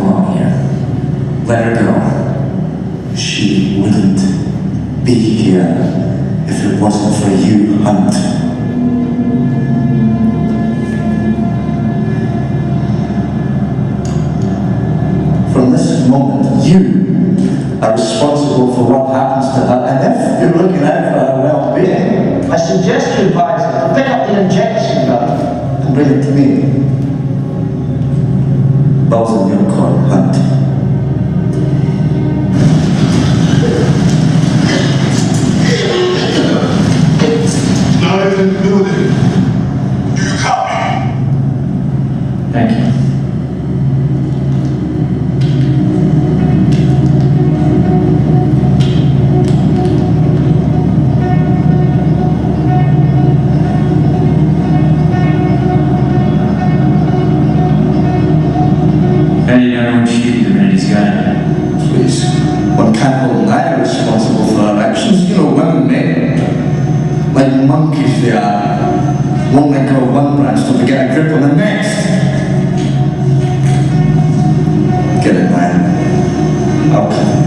belong here. Let her go. She wouldn't be here if it wasn't for you, Hunt. From this moment, you are responsible for what happens to her, and if you're looking out for her well-being, I suggest you advise her to pick up the injection gun and bring it to me. Ball's in your court, Hunt. Live in the building. Do you copy? Thank you. How do you know when shooting the man he's got? Please. When Campbell and I are responsible for our actions, you know, women, men, like monkeys they are. One let go of one branch till they get a grip on the next. Get it, man. I'll come.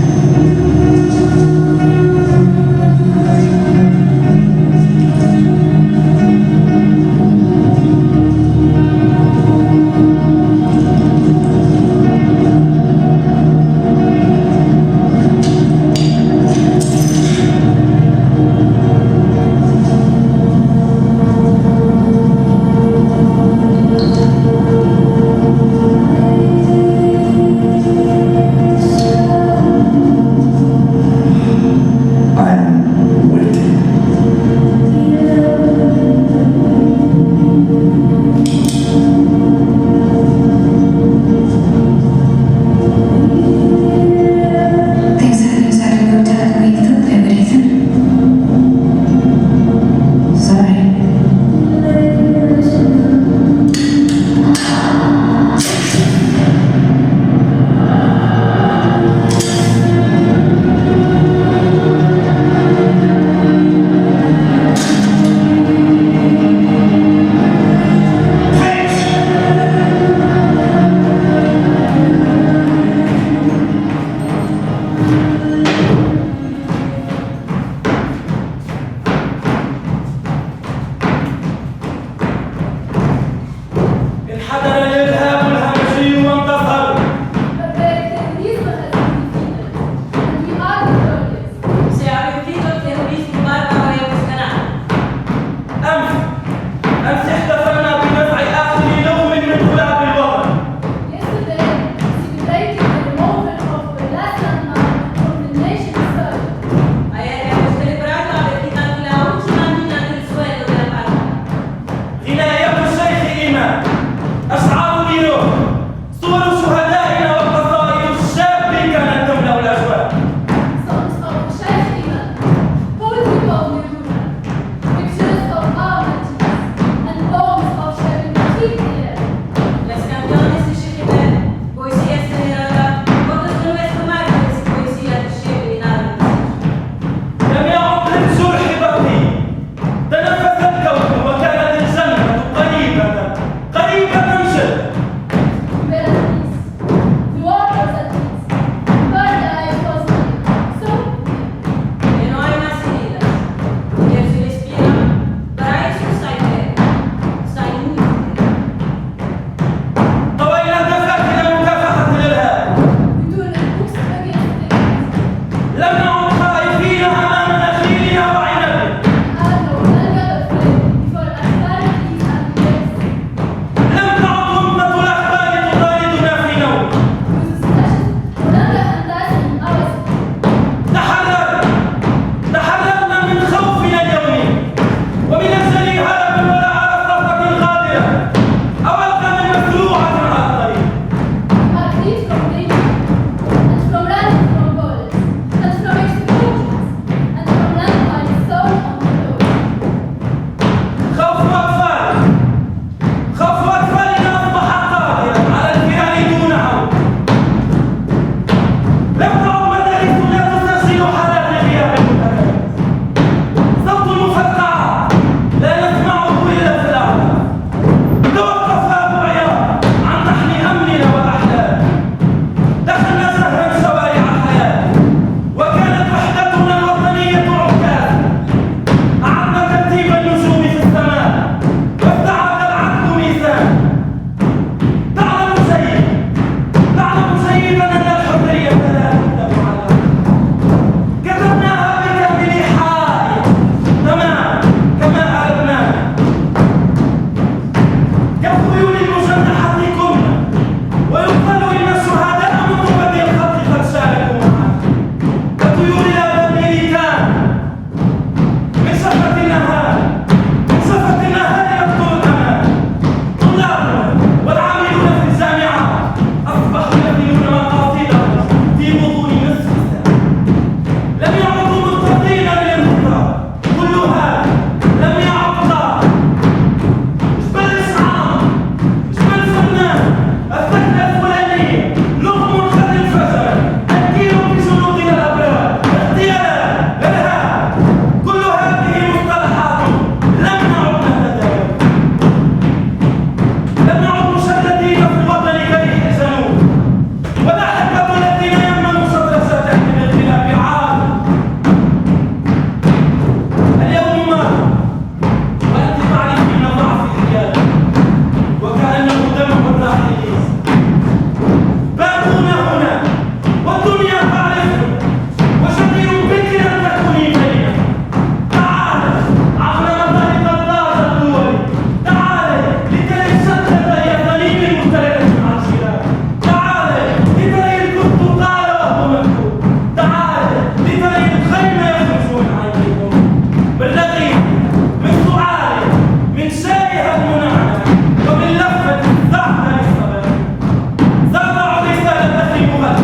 نسيبها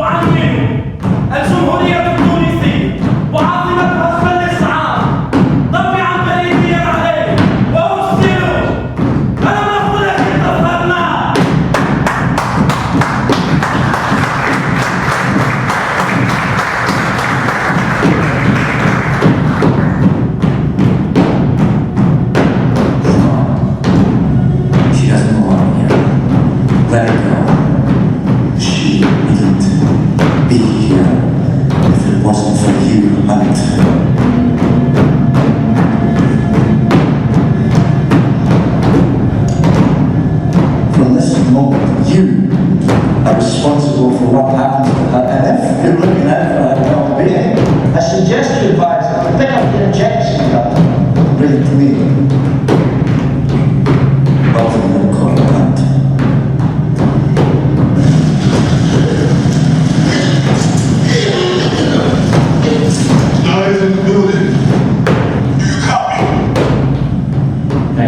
أعلن الجمهورية التونسية وعاصمتها الثالث عام طبعا بريديا عليه وأرسله أنا مقولة انتصرنا. She doesn't belong here. Let her go. She wouldn't be here if it wasn't for you, Hunt. From this moment, you are responsible for what happens to her. And if you're looking out for her well-being, I suggest you advise her to pick up the injection gun and bring it to me. both of them call her Hunt. Eyes in the building. Do you copy? Hey,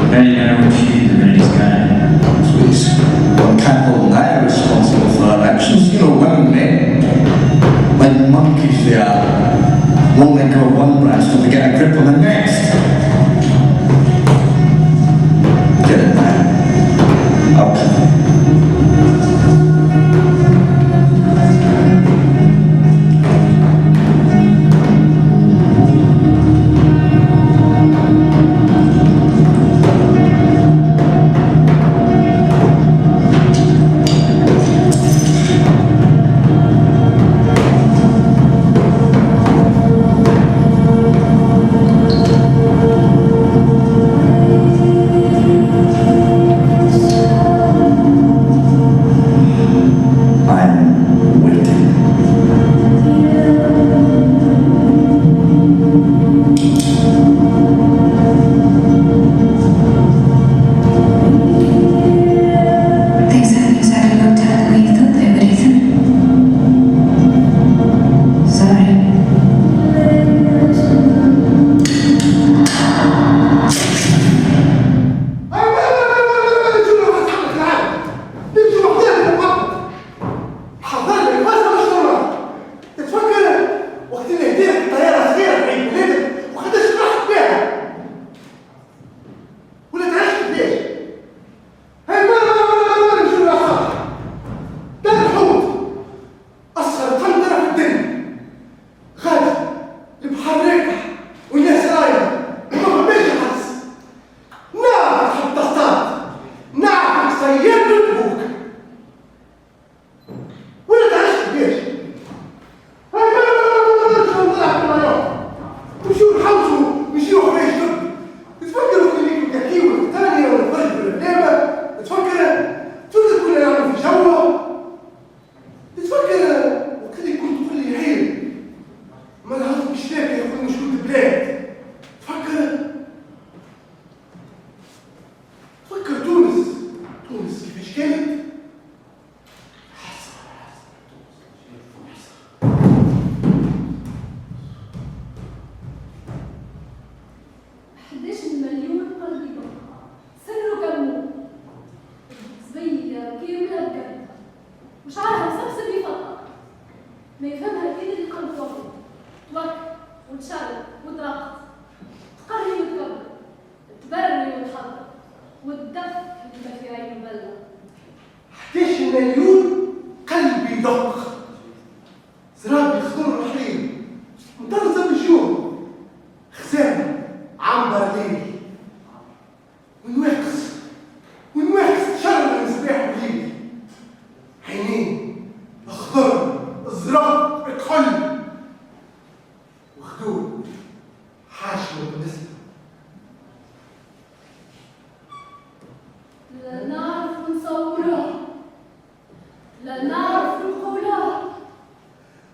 how do you know when she divinity's got it? Please, one can't hold neither responsible for our actions. You know, women, men, like monkeys they are. Won't let go of one branch till they get a grip on the next. Get it now. I'll kill you. I'm waiting. Things haven't exactly worked out the way you thought they would, Ethan. Sorry. وشعرها مسبسب يفطر ما يفهمها الايد اللي قلب ضوء توك وتشرب وترقص تقري وتكبر تبري وتحضر وتدف اللي في عين مبلغ 11 مليون قلبي يدق زرابي خضر رحيم مطرزة بالجوع خزانة عنبر ليلي ونواقص شر المصباح وليلي عينين اخضر ازرق الكحل وخدود حاشم بالنسبة لا نعرف نصورها لا نعرف نقولها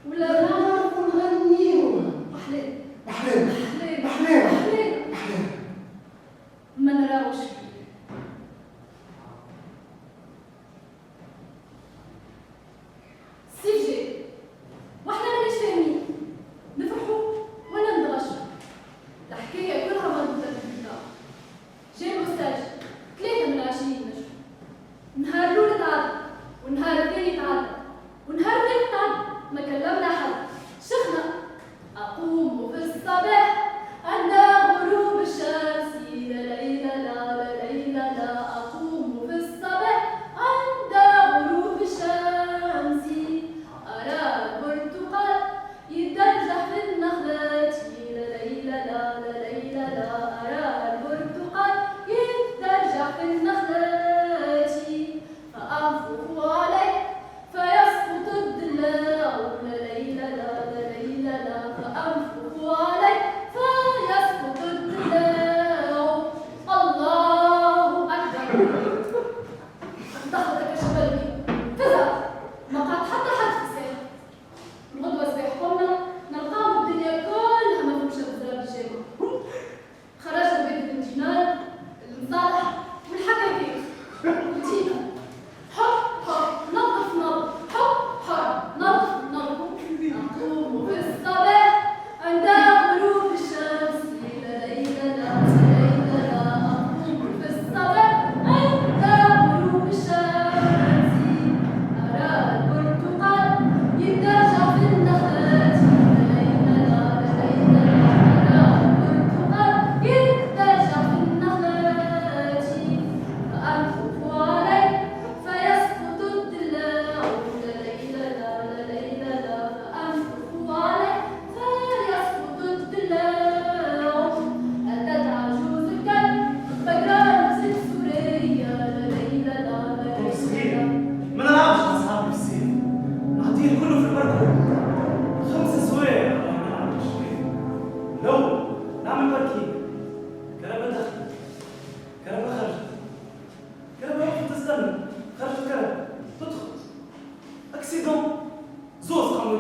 ولا نعرف نغنيها أحلام أحلام أحلام أحلام أحلام أحلام ما نراوش فيه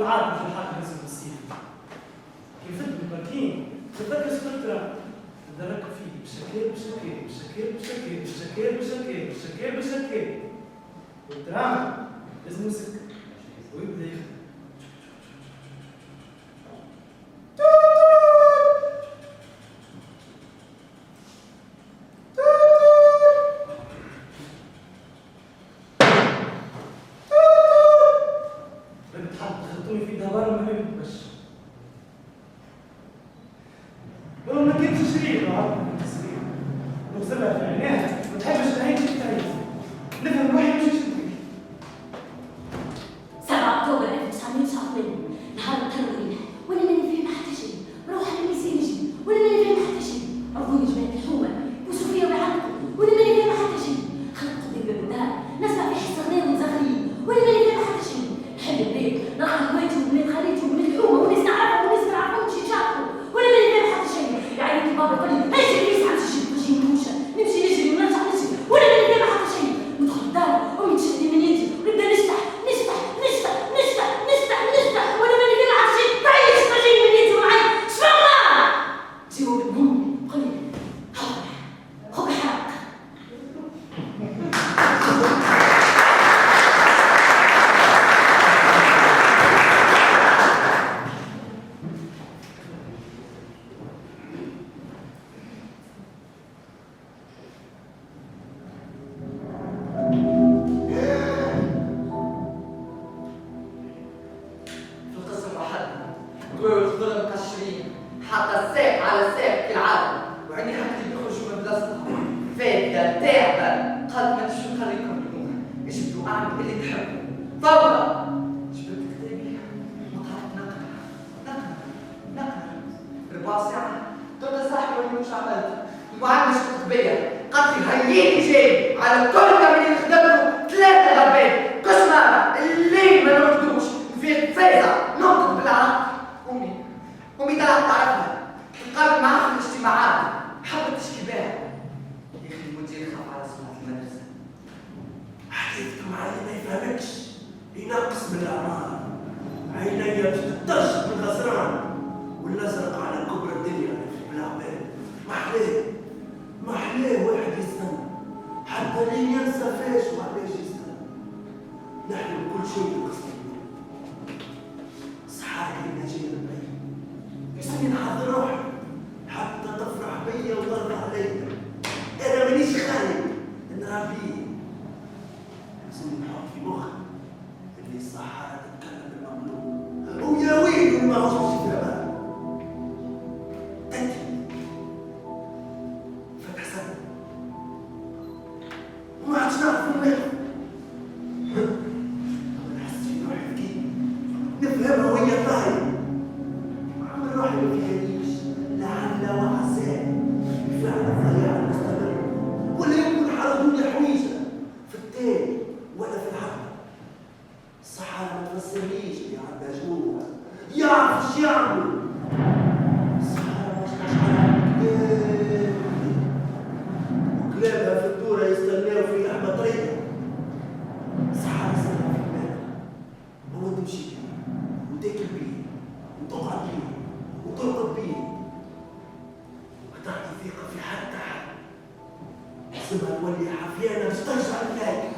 والعارف في الحق لازم السيف كيف الباكين تتذكر سكوترا تدرك فيه بشكل والدراما لازم يسكر ويبدا يخدم خدتوني في دوار ما بيبقاش ولو ما كنتش شريك لو سبب في عينيها ما تحبش نعيش في التاريخ نفهم روحي مش نشتري 7 أكتوبر 1989 نهار التنوير وانا ماني فاهم حتى شيء بروح على الميسينجي وانا ماني فاهم حتى شيء عرفوني جماعة الحومة وصوفيا ويعلقوا وانا ماني فاهم حتى شيء خلقت قدام باب الدار نسمع في حس غناء وزغريين وانا ماني فاهم حتى شيء نحب البيت نرى خواتي وبنات خالاتي وبنات الحومة وناس نعرفهم وناس ما نعرفهمش يتشاركوا وانا ماني فاهم حتى شيء يعيط بابا يقول لي اجي ليس عندي شيء نجي نمشي نجري ونرجع نجري وانا ماني فاهم حتى شيء ندخل الدار امي تشدني من يدي ونبدا نشطح وانا ماني فاهم حتى شيء تعيش تجي من يدي وعيط شفرنا جيبوا بالهم قل لي خوك حرق في القسم وحدنا دول الظلم مكشرين حتى الساق على الساق كالعادة وعندي حاجتي بيخرجوا من بلاصتها فايدة تعبة قد ما تشوف خليكم النور جبتوا أعمل اللي تحبوا فورا جبت كتابي وقعدت نقرا ربع ساعة تبدا صاحبي وأنا مش عملت المعلم شفت بيا قد هيجي جاي على كل كامل اللي خدمته 3 غربات قسمة الليل ما نردوش في فايزة ننطق بالعقل أمي طلعت تعرفها تقابل معها في الاجتماعات حبت تشكي بها يا أخي المدير خاف على سمعة المدرسة حكيتكم علي ما يفهمكش ينقص من الأعمار عينيا باش تطرش بالغزران والأزرق على كبر الدنيا في بالعباد ما حلاه واحد يستنى حتى لين ينسى فاش وعلاش يستنى نحن كل شيء نقصد صحاك لنا جينا البيت يسمي نحضر روحي حتى تفرح بيا وترضى عليا انا مانيش خايف نربيه يسمي نحط في مخي اللي الصحارى تتكلم بالمملوك ويا ويلي ما هوش ماشي فيها بال تنتي فتح سنة وما عادش نعرف منها نحس في روحي كيف نفهمها وهي طايرة عمل روحي ما فيهاليش لعل وعسى بفعل الضياع المستمر ولا يمكن حرضوني حويجة في التالي ولا في الحق الصحارى ما تفسرليش اللي عندها جوع يعرف ايش يعمل الصحارى مش تشعر وكلابها في الدورة يستناو في لحمة طرية الصحارى سنة في المال هو تمشي بيه وتاكل بيه وتقعد بيه وترقد بيه وتعطي ثقة في حتى حد احسبها تولي حفيانة باش ترجع لك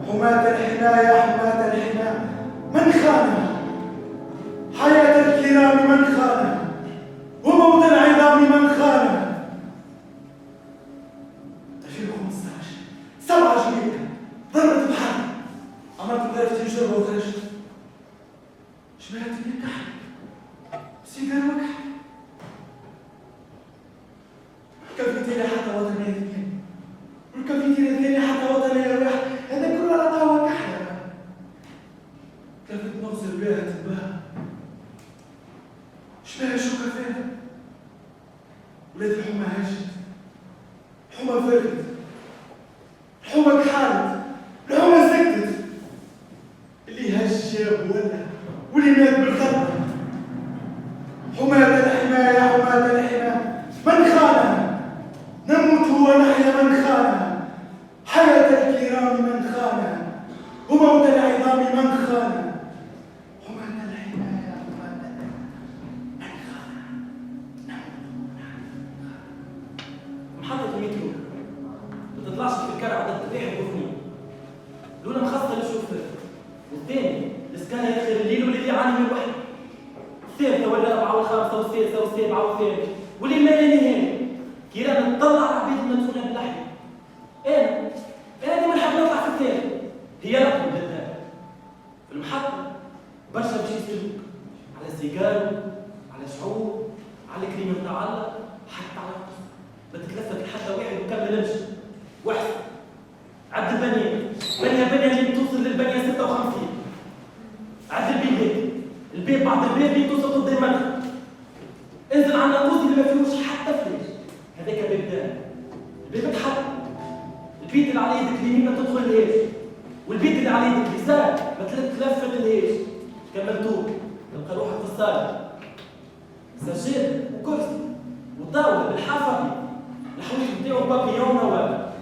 حماة الحناية حماة الحناية من خانها حياة الكرام من خانها وموت العظام من خانها 2015 7 جنيه ضربة بحر عملت مدرسة جربة وخرجت شمعت لي كحل سيجار وكحل كفتي حتى وطنية اثنين والكفتي الثانية حتى وطنية واحد هذا كله على طاوة كحلة كفت مغزر بها تباها شبها شو كفاها ولاد الحمى هاجت الحمى فرقت الحمى كحالت الحمى سكتت اللي هاج جاب ولا واللي مات بالخطة حمى من الوحدة. الثالثة والرابعة والخامسة والسادسة والسابعة والثامنة واللي ما لا نهاية. كي رانا نطلع على عباد مدفونة باللحية. أنا ديما نحب نطلع في الثالث. هي رقم للذات. في المحطة برشا باش يسألوك على سيجارو، على شعور، على كريم متعلق، حتى على القصة. ما تتلفت حتى واحد وكمل امشي. واحد عبد البنية اللي توصل للبنية 56. عبد البيت بعد البيت اللي توصل قدام المدخل. انزل على الناقوس اللي ما فيهوش حتى فلاش. هذاك باب دار. الباب اتحط. البيت اللي على يدك اليمين ما تدخل لهاش. والبيت اللي على يدك اليسار ما تلفت لهاش. كملتوه تلقى روحك في الصالة. سجاد وكرسي وطاولة بالحافة. الحوش بتاعو بابيون نواب.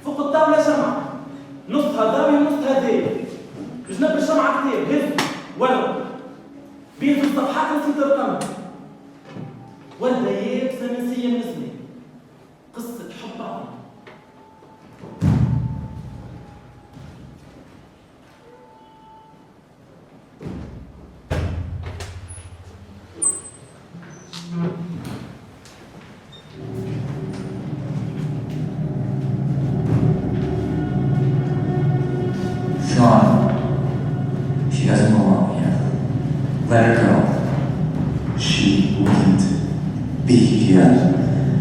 فوق الطاولة شمعة. نصها ضاوي ونصها داير. بجنب الشمعة كتاب هز ولو. بين في الصفحات نسيت الرقم. ولد يابسة من سيا من اسمي. قصة حب عظيم. Sean, she doesn't belong here. Let her go. She wouldn't be here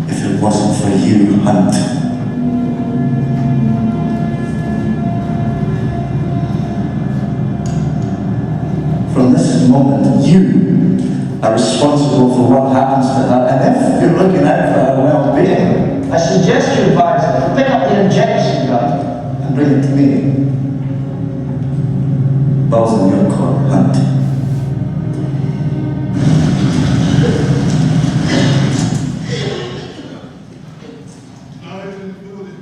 if it wasn't for you, Hunt. From this moment, you are responsible for what happens to her. And if you're looking out for her well-being, I suggest you advise her to pick up the injection gun and bring it to me. Balls in your court, Hunt. Eyes in the building.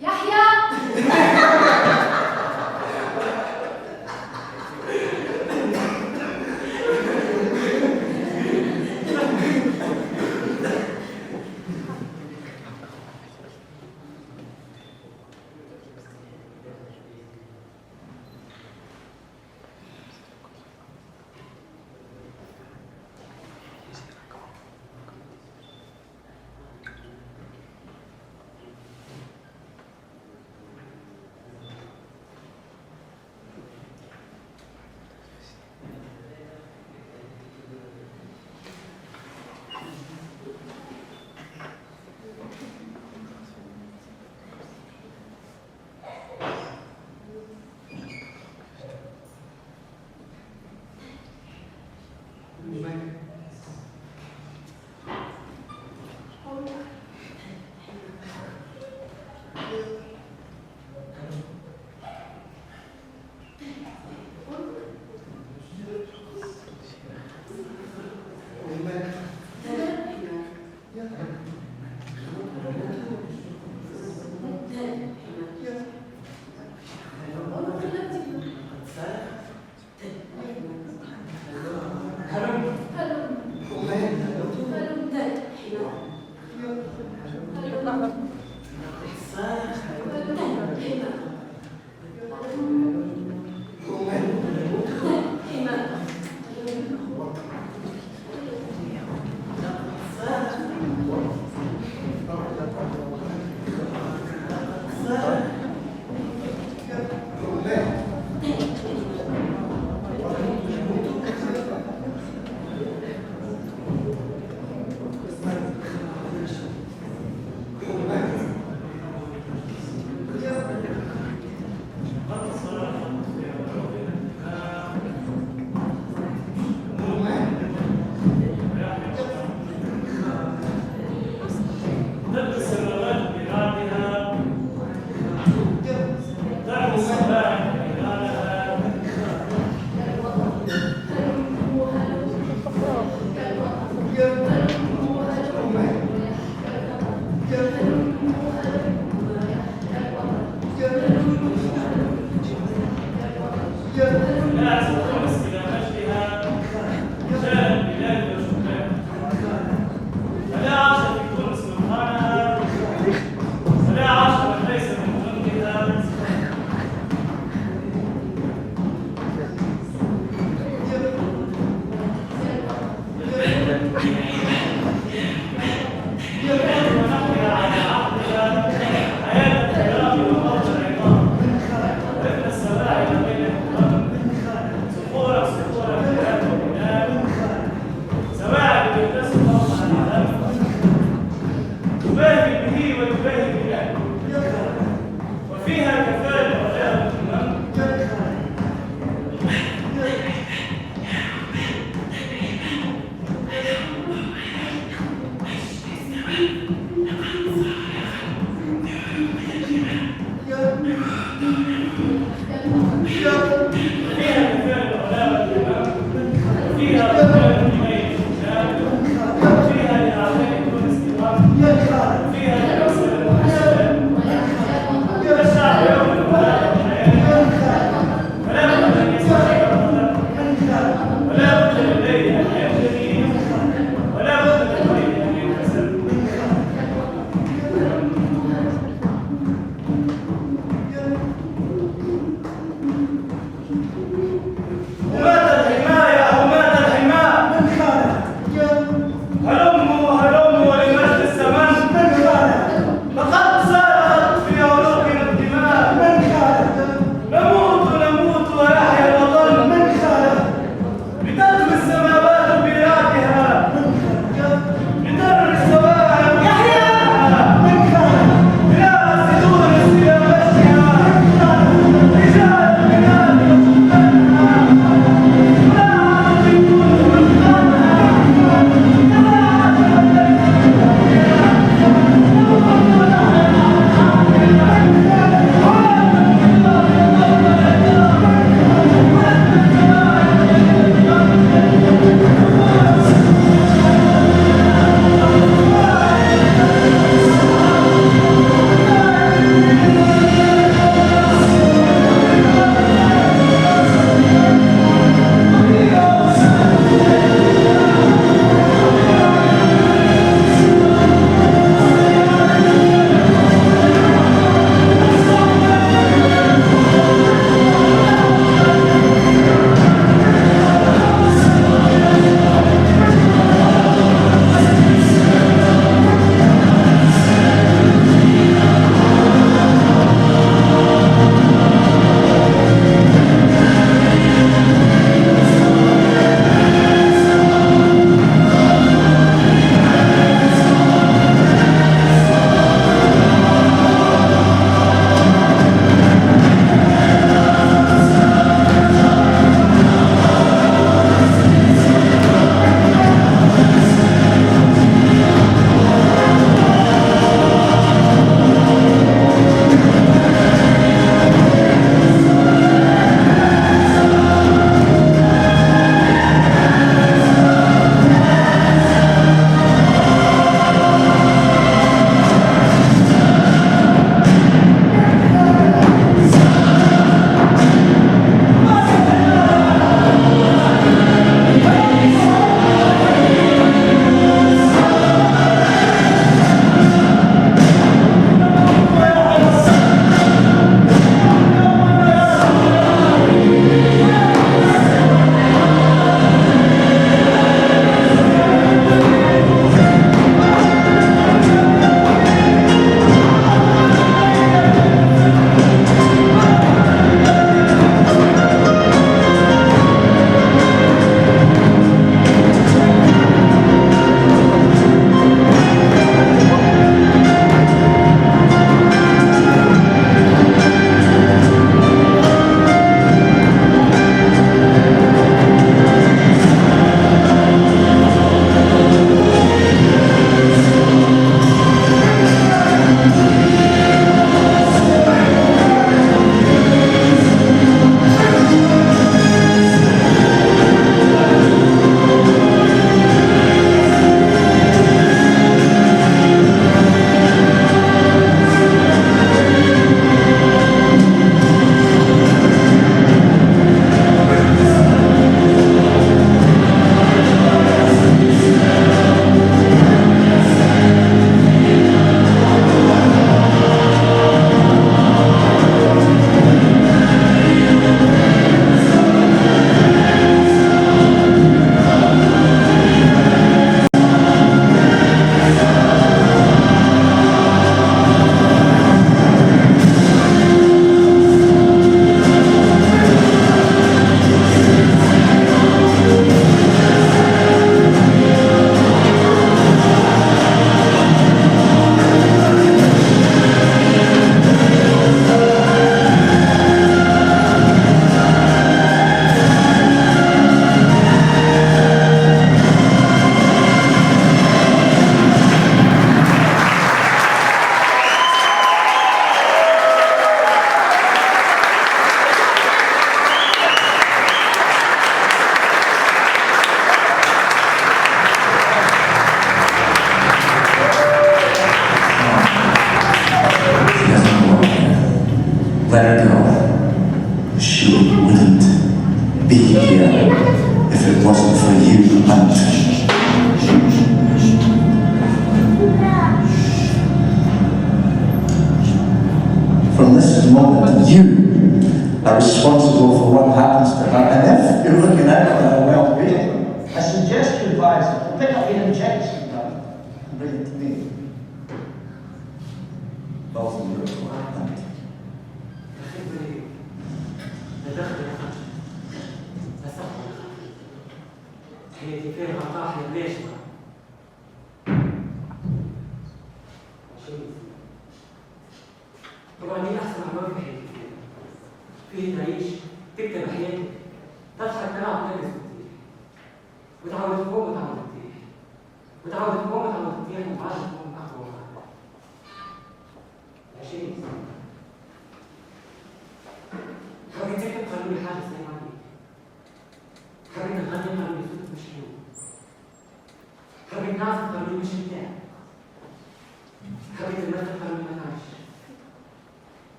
يحيى let her go. She wouldn't be here if it wasn't for you and from this moment, you are responsible for what happens to her. And if you're looking out for her well-being, I suggest you advise her to pick up the injection gun and bring it to me. Both of you are correct. حياتي فيها طاحنة ليش طبعا هي أحسن أعمال في حياتي فيه تعيش تكتب حياتك تضحك تلعب تلبس وتعود تقوم وتعود تطيح وتعود تقوم وتعود تطيح وبعد تقوم أقوى يا شيخ حبيت تكتب قالوا لي حاجة سليم عليك حبيت نغني قالوا لي صوتك مش حلو حبيت نعزف قالوا لي مش متاع حبيت المثل قالوا لي ما تعيش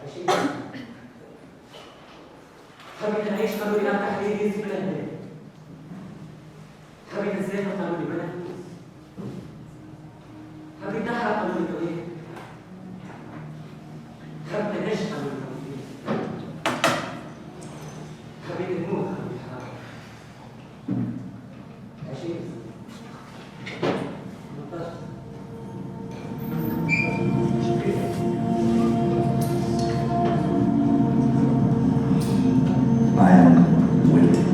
يا شيخ حبيت نعيش قالوا لي لا تحديدي في بلاد حبيت الزيت قالوا لي بلا فلوس حبيت نحرق قالوا لي طريق حبيت نعيش قالوا لي توفيق حبيت الموت قالوا لي حرام يا شيخ I am waiting.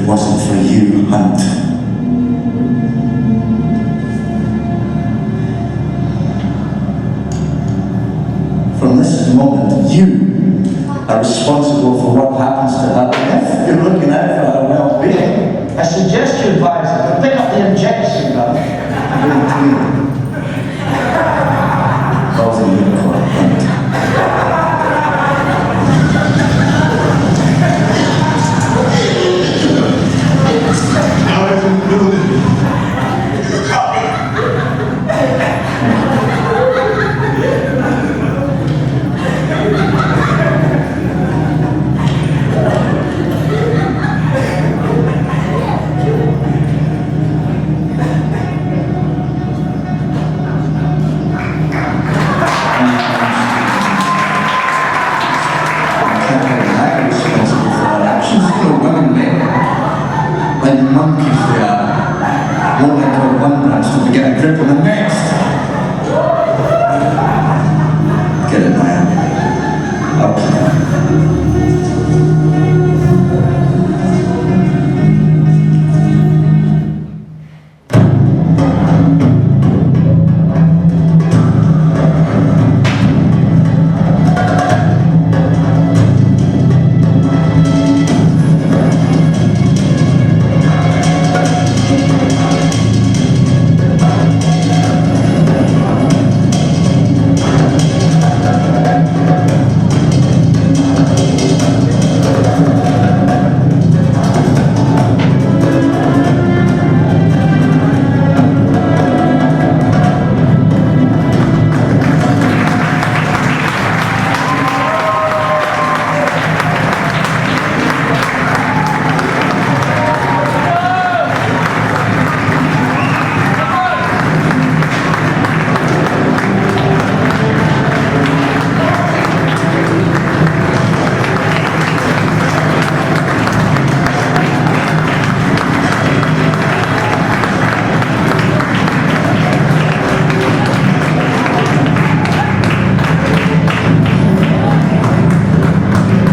wasn't for you, Hunt. From this moment, you are responsible for what happens to her. And if you're looking out for her well-being, I suggest you advise her to pick up the injection gun and bring it to me. Calls a unicorn, Hunt. Guys in the building. You copy. I'm responsible for our actions. You know, women, men, like monkeys they are, won't let go of one branch till they get a grip on the next.